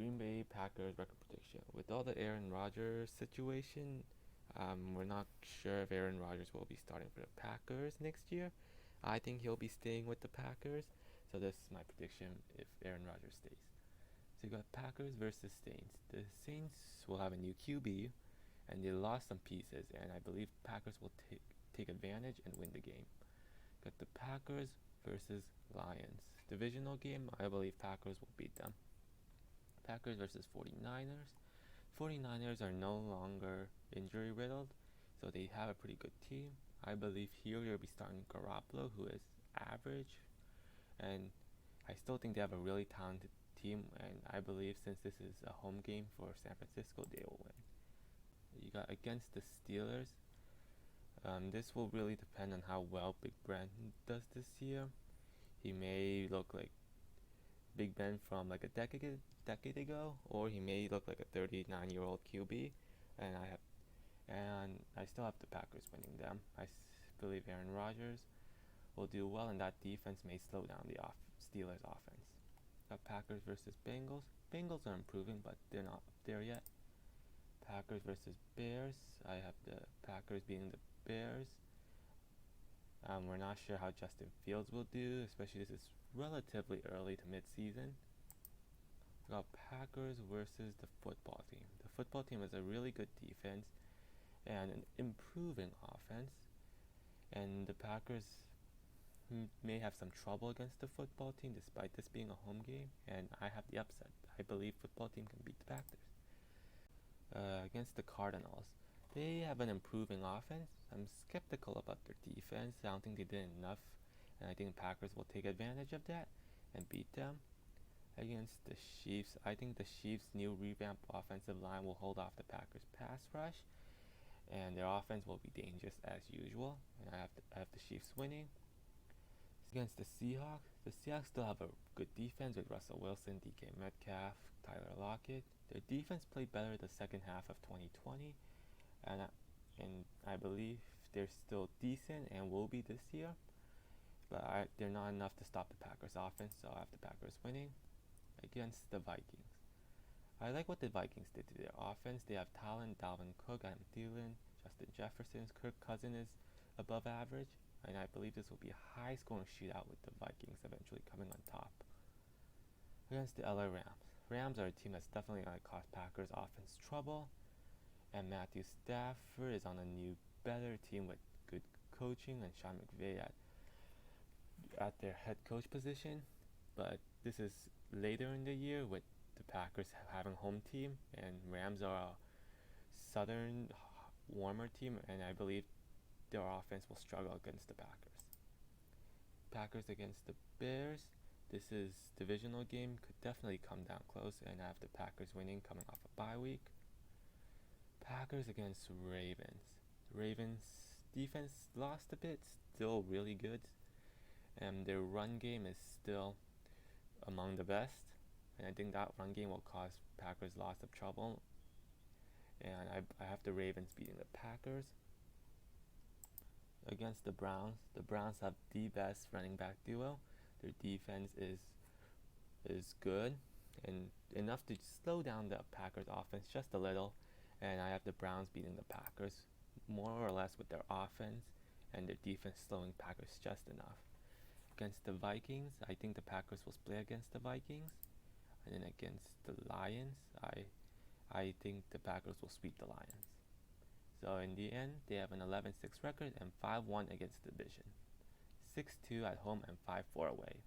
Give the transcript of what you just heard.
Green Bay Packers record prediction. With all the Aaron Rodgers situation, we're not sure if Aaron Rodgers will be starting for the Packers next year. I think he'll be staying with the Packers. So this is my prediction if Aaron Rodgers stays. So you got Packers versus Saints. The Saints will have a new QB, and they lost some pieces, and I believe Packers will take advantage and win the game. Got the Packers versus Lions. Divisional game, I believe Packers will beat them. Packers versus 49ers. 49ers are no longer injury riddled, so they have a pretty good team. I believe here you'll be starting Garoppolo, who is average, and I still think they have a really talented team, and I believe since this is a home game for San Francisco, they will win. You got against the Steelers. This will really depend on how well Big Ben does this year. He may look like Big Ben from like a decade ago, or he may look like a 39-year-old QB, and I still have the Packers winning them. I believe Aaron Rodgers will do well, and that defense may slow down the Steelers offense. Got Packers versus Bengals. Bengals are improving, but they're not up there yet. Packers versus Bears. I have the Packers beating the Bears. We're not sure how Justin Fields will do, especially this is relatively early to mid-season. We got Packers versus the football team. The football team has a really good defense and an improving offense, and the Packers may have some trouble against the football team despite this being a home game, and I have the upset. I believe football team can beat the Packers. Against the Cardinals, they have an improving offense. I'm skeptical about their defense. I don't think they did enough, and I think the Packers will take advantage of that and beat them. Against the Chiefs, I think the Chiefs' new revamped offensive line will hold off the Packers' pass rush, and their offense will be dangerous as usual, and I have the Chiefs winning. Against the Seahawks still have a good defense with Russell Wilson, DK Metcalf, Tyler Lockett. Their defense played better the second half of 2020, and I believe they're still decent and will be this year, but they're not enough to stop the Packers offense, so I have the Packers winning. Against the Vikings, I like what the Vikings did to their offense. They have talent: Dalvin Cook, Adam Thielen, Justin Jefferson. Kirk Cousins is above average, and I believe this will be a high-scoring shootout with the Vikings eventually coming on top. Against the LA Rams. Rams are a team that's definitely going to cause Packers offense trouble, and Matthew Stafford is on a new, better team with good coaching and Sean McVay at their head coach position. But this is later in the year with the Packers having home team, and Rams are a southern, warmer team, and I believe their offense will struggle against the Packers. Packers against the Bears. This is divisional game, could definitely come down close, and I have the Packers winning coming off a bye week. Packers against Ravens. Ravens defense lost a bit, still really good, and their run game is still among the best, and I think that run game will cause Packers lots of trouble, and I have the Ravens beating the Packers. Against the Browns have the best running back duo. Their defense is good and enough to slow down the Packers offense just a little, and I have the Browns beating the Packers more or less with their offense and their defense slowing Packers just enough. Against the Vikings, I think the Packers will split against the Vikings, and then against the Lions, I think the Packers will sweep the Lions. So in the end, they have an 11-6 record and 5-1 against the division, 6-2 at home and 5-4 away.